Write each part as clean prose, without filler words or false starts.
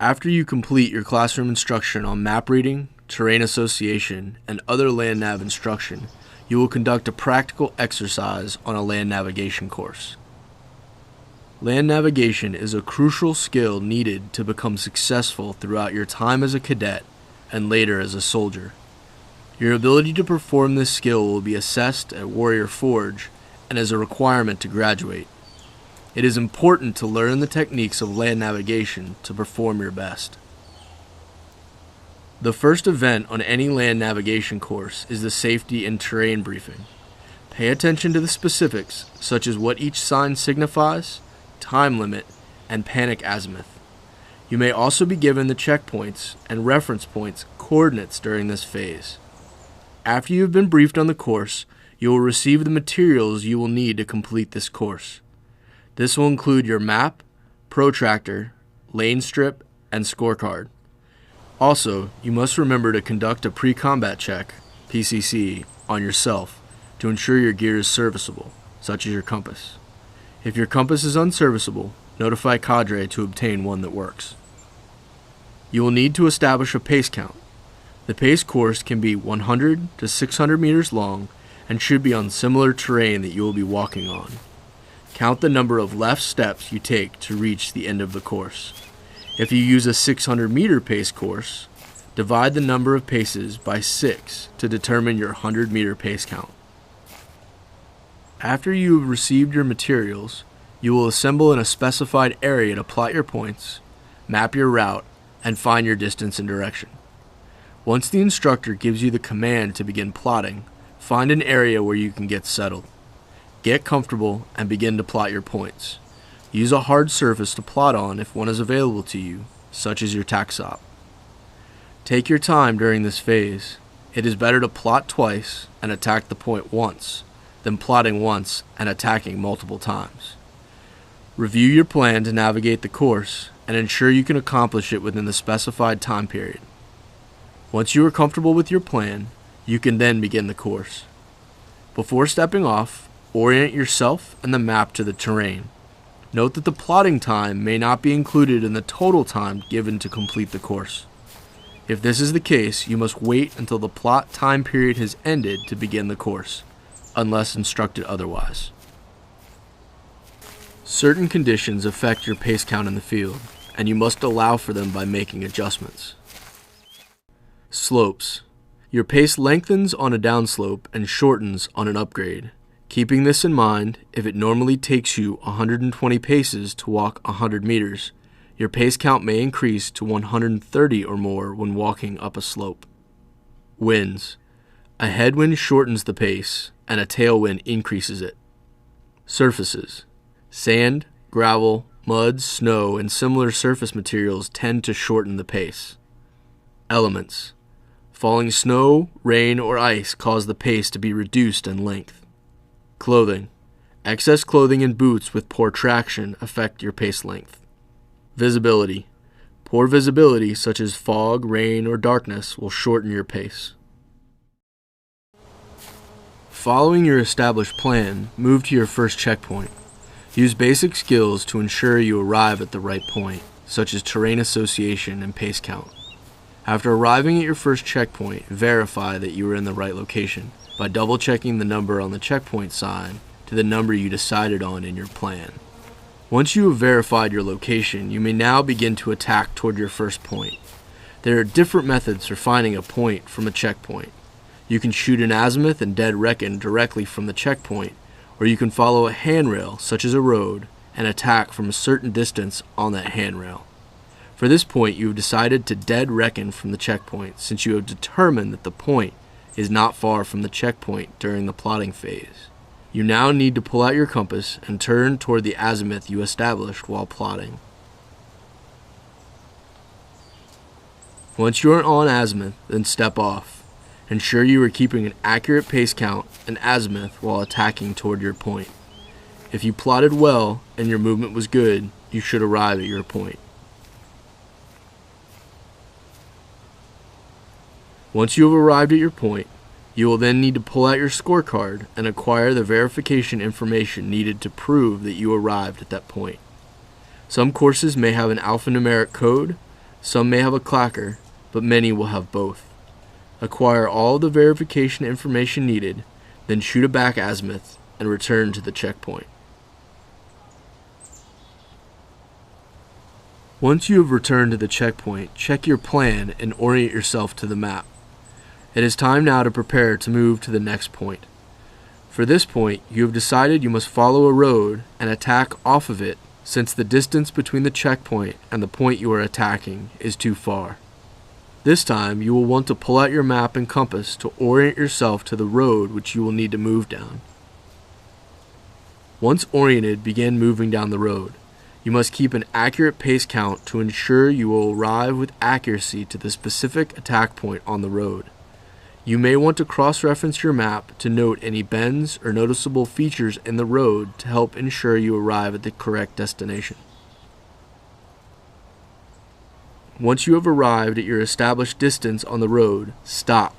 After you complete your classroom instruction on map reading, terrain association, and other land nav instruction, you will conduct a practical exercise on a land navigation course. Land navigation is a crucial skill needed to become successful throughout your time as a cadet and later as a soldier. Your ability to perform this skill will be assessed at Warrior Forge and is a requirement to graduate. It is important to learn the techniques of land navigation to perform your best. The first event on any land navigation course is the safety and terrain briefing. Pay attention to the specifics, such as what each sign signifies, time limit, and panic azimuth. You may also be given the checkpoints and reference points coordinates during this phase. After you have been briefed on the course, you will receive the materials you will need to complete this course. This will include your map, protractor, lane strip, and scorecard. Also, you must remember to conduct a pre-combat check, PCC, on yourself to ensure your gear is serviceable, such as your compass. If your compass is unserviceable, notify Cadre to obtain one that works. You will need to establish a pace count. The pace course can be 100 to 600 meters long and should be on similar terrain that you will be walking on. Count the number of left steps you take to reach the end of the course. If you use a 600-meter pace course, divide the number of paces by 6 to determine your 100-meter pace count. After you have received your materials, you will assemble in a specified area to plot your points, map your route, and find your distance and direction. Once the instructor gives you the command to begin plotting, find an area where you can get settled. Get comfortable and begin to plot your points. Use a hard surface to plot on if one is available to you, such as your taxop. Take your time during this phase. It is better to plot twice and attack the point once than plotting once and attacking multiple times. Review your plan to navigate the course and ensure you can accomplish it within the specified time period. Once you are comfortable with your plan, you can then begin the course. Before stepping off, orient yourself and the map to the terrain. Note that the plotting time may not be included in the total time given to complete the course. If this is the case, you must wait until the plot time period has ended to begin the course, unless instructed otherwise. Certain conditions affect your pace count in the field, and you must allow for them by making adjustments. Slopes. Your pace lengthens on a downslope and shortens on an upgrade. Keeping this in mind, if it normally takes you 120 paces to walk 100 meters, your pace count may increase to 130 or more when walking up a slope. Winds. A headwind shortens the pace, and a tailwind increases it. Surfaces. Sand, gravel, mud, snow, and similar surface materials tend to shorten the pace. Elements. Falling snow, rain, or ice cause the pace to be reduced in length. Clothing. Excess clothing and boots with poor traction affect your pace length. Visibility. Poor visibility, such as fog, rain, or darkness, will shorten your pace. Following your established plan, move to your first checkpoint. Use basic skills to ensure you arrive at the right point, such as terrain association and pace count. After arriving at your first checkpoint, verify that you are in the right location by double-checking the number on the checkpoint sign to the number you decided on in your plan. Once you have verified your location, you may now begin to attack toward your first point. There are different methods for finding a point from a checkpoint. You can shoot an azimuth and dead reckon directly from the checkpoint, or you can follow a handrail, such as a road, and attack from a certain distance on that handrail. For this point, you have decided to dead reckon from the checkpoint, since you have determined that the point is not far from the checkpoint during the plotting phase. You now need to pull out your compass and turn toward the azimuth you established while plotting. Once you are on azimuth, then step off. Ensure you are keeping an accurate pace count and azimuth while attacking toward your point. If you plotted well and your movement was good, you should arrive at your point. Once you have arrived at your point, you will then need to pull out your scorecard and acquire the verification information needed to prove that you arrived at that point. Some courses may have an alphanumeric code, Some may have a clacker, but many will have both. Acquire all the verification information needed, then shoot a back azimuth and return to the checkpoint. Once you have returned to the checkpoint, check your plan and orient yourself to the map. It is time now to prepare to move to the next point. For this point, you have decided you must follow a road and attack off of it, since the distance between the checkpoint and the point you are attacking is too far. This time, you will want to pull out your map and compass to orient yourself to the road which you will need to move down. Once oriented, begin moving down the road. You must keep an accurate pace count to ensure you will arrive with accuracy to the specific attack point on the road. You may want to cross-reference your map to note any bends or noticeable features in the road to help ensure you arrive at the correct destination. Once you have arrived at your established distance on the road, stop.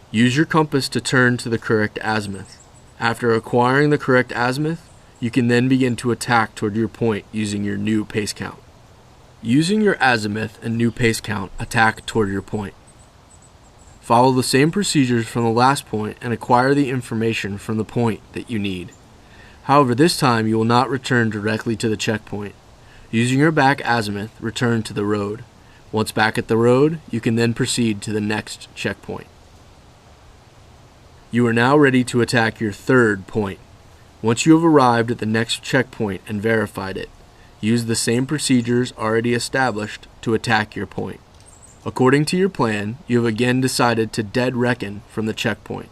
Use your compass to turn to the correct azimuth. After acquiring the correct azimuth, you can then begin to attack toward your point using your new pace count. Using your azimuth and new pace count, attack toward your point. Follow the same procedures from the last point and acquire the information from the point that you need. However, this time you will not return directly to the checkpoint. Using your back azimuth, return to the road. Once back at the road, you can then proceed to the next checkpoint. You are now ready to attack your third point. Once you have arrived at the next checkpoint and verified it, use the same procedures already established to attack your point. According to your plan, you have again decided to dead reckon from the checkpoint.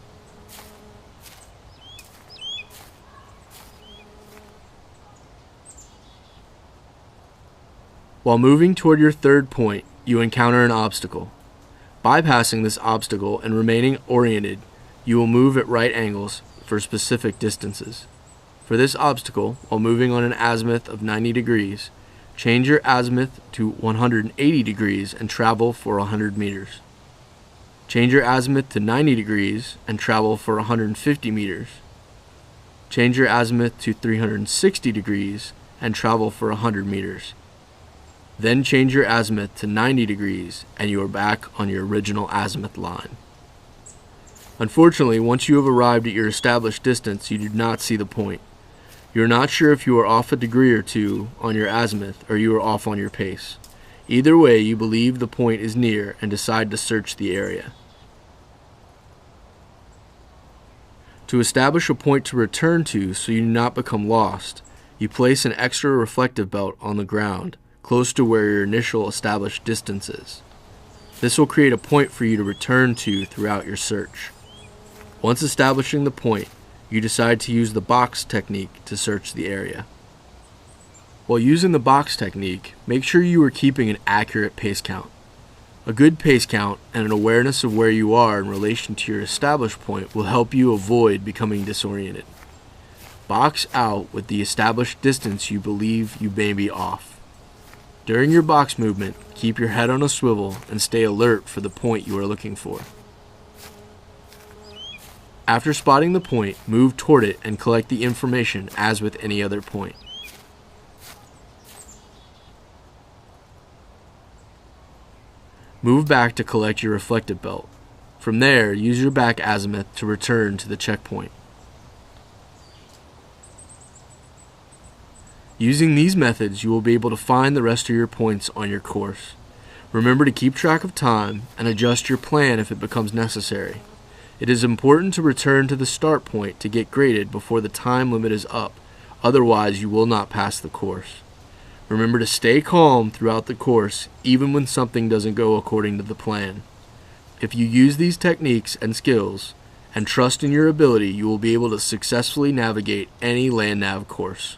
While moving toward your third point, you encounter an obstacle. Bypassing this obstacle and remaining oriented, you will move at right angles for specific distances. For this obstacle, while moving on an azimuth of 90 degrees, change your azimuth to 180 degrees and travel for 100 meters. Change your azimuth to 90 degrees and travel for 150 meters. Change your azimuth to 360 degrees and travel for 100 meters. Then change your azimuth to 90 degrees and you are back on your original azimuth line. Unfortunately, once you have arrived at your established distance, you do not see the point. You are not sure if you are off a degree or two on your azimuth or you are off on your pace. Either way, you believe the point is near and decide to search the area. To establish a point to return to so you do not become lost, you place an extra reflective belt on the ground, close to where your initial established distance is. This will create a point for you to return to throughout your search. Once establishing the point, you decide to use the box technique to search the area. While using the box technique, make sure you are keeping an accurate pace count. A good pace count and an awareness of where you are in relation to your established point will help you avoid becoming disoriented. Box out with the established distance you believe you may be off. During your box movement, keep your head on a swivel and stay alert for the point you are looking for. After spotting the point, move toward it and collect the information as with any other point. Move back to collect your reflective belt. From there, use your back azimuth to return to the checkpoint. Using these methods, you will be able to find the rest of your points on your course. Remember to keep track of time and adjust your plan if it becomes necessary. It is important to return to the start point to get graded before the time limit is up, otherwise you will not pass the course. Remember to stay calm throughout the course, even when something doesn't go according to the plan. If you use these techniques and skills, and trust in your ability, you will be able to successfully navigate any land nav course.